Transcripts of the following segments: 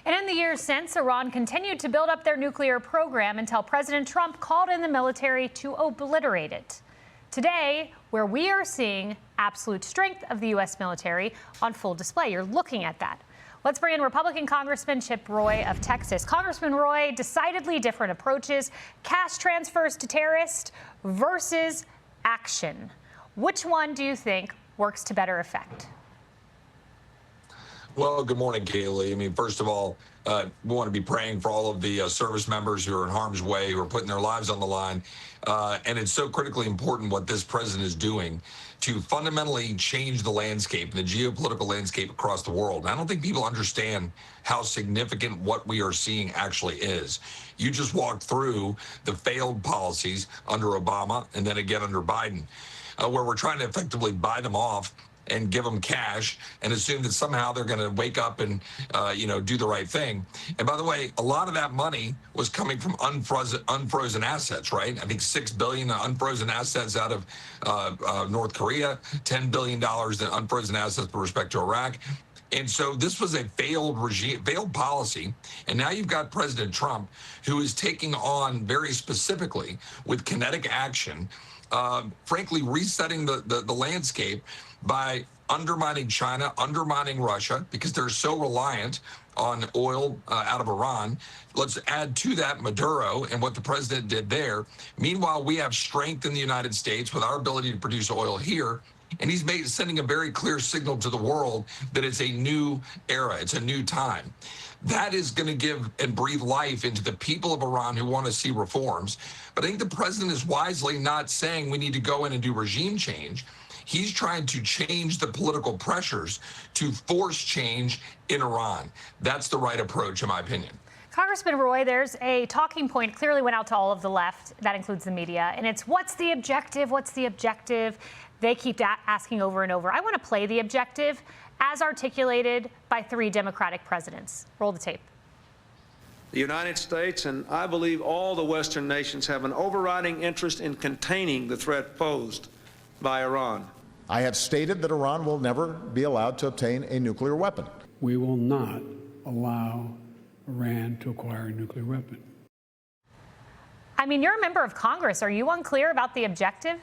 And in the years since, Iran continued to build up their nuclear program until President Trump called in the military to obliterate it. Today, where we are seeing absolute strength of the U.S. military on full display. You're looking at that. Let's bring in Republican Congressman Chip Roy of Texas. Congressman Roy, decidedly different approaches. Cash transfers to terrorists versus action. Which one do you think works to better effect? Well, good morning, Kaylee. I mean, first of all, we want to be praying for all of the service members who are in harm's way, who are putting their lives on the line. And it's so critically important what this president is doing to fundamentally change the landscape, the geopolitical landscape across the world. And I don't think people understand how significant what we are seeing actually is. You just walked through the failed policies under Obama and then again under Biden, where we're trying to effectively buy them off and give them cash and assume that somehow they're going to wake up and, do the right thing. And by the way, a lot of that money was coming from unfrozen assets, right? I think $6 billion unfrozen assets out of North Korea, $10 billion in unfrozen assets with respect to Iraq. And so this was a failed regime, failed policy. And now you've got President Trump, who is taking on very specifically with kinetic action, frankly, resetting the landscape by undermining China, undermining Russia, because they're so reliant on oil out of Iran. Let's add to that Maduro and what the president did there. Meanwhile, we have strength in the United States with our ability to produce oil here. And he's sending a very clear signal to the world that it's a new era, it's a new time. That is going to give and breathe life into the people of Iran who want to see reforms. But I think the president is wisely not saying we need to go in and do regime change. He's trying to change the political pressures to force change in Iran. That's the right approach, in my opinion. Congressman Roy, there's a talking point clearly went out to all of the left. That includes the media. And it's what's the objective? What's the objective? They keep asking over and over. I want to play the objective as articulated by 3 Democratic presidents. Roll the tape. The United States and I believe all the Western nations have an overriding interest in containing the threat posed by Iran. I have stated that Iran will never be allowed to obtain a nuclear weapon. We will not allow Iran to acquire a nuclear weapon. I mean, you're a member of Congress. Are you unclear about the objective?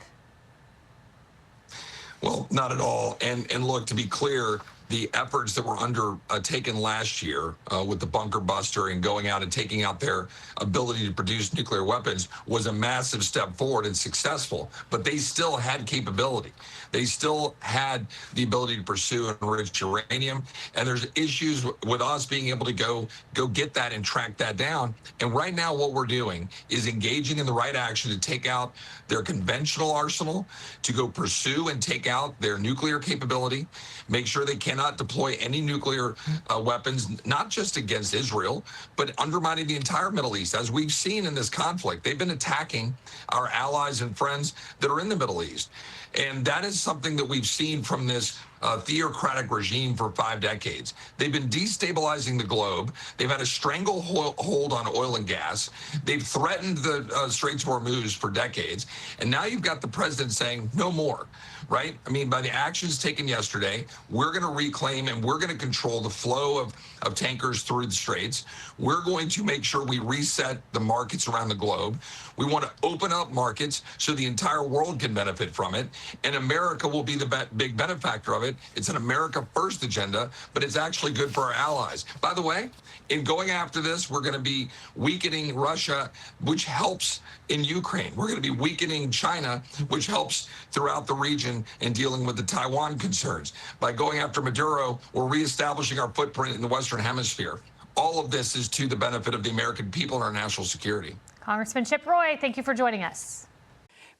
Well, not at all. And look, to be clear, the efforts that were undertaken last year with the bunker buster and going out and taking out their ability to produce nuclear weapons was a massive step forward and successful. But they still had capability. They still had the ability to pursue enriched uranium. And there's issues with us being able to go get that and track that down. And right now what we're doing is engaging in the right action to take out their conventional arsenal, to go pursue and take out their nuclear capability, make sure they cannot deploy any nuclear weapons, not just against Israel, but undermining the entire Middle East. As we've seen in this conflict, they've been attacking our allies and friends that are in the Middle East. And that is something that we've seen from this theocratic regime for 5 decades. They've been destabilizing the globe. They've had a stranglehold on oil and gas. They've threatened the Straits of Hormuz for decades. And now you've got the president saying no more, right? I mean, by the actions taken yesterday, we're going to reclaim and we're going to control the flow of tankers through the Straits. We're going to make sure we reset the markets around the globe. We want to open up markets so the entire world can benefit from it. And America will be the big benefactor of it. It's an America First agenda, but it's actually good for our allies. By the way, in going after this, we're going to be weakening Russia, which helps in Ukraine. We're going to be weakening China, which helps throughout the region in dealing with the Taiwan concerns. By going after Maduro, we're reestablishing our footprint in the Western Hemisphere. All of this is to the benefit of the American people and our national security. Congressman Chip Roy, thank you for joining us.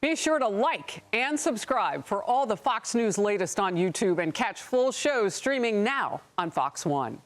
Be sure to like and subscribe for all the Fox News latest on YouTube and catch full shows streaming now on Fox One.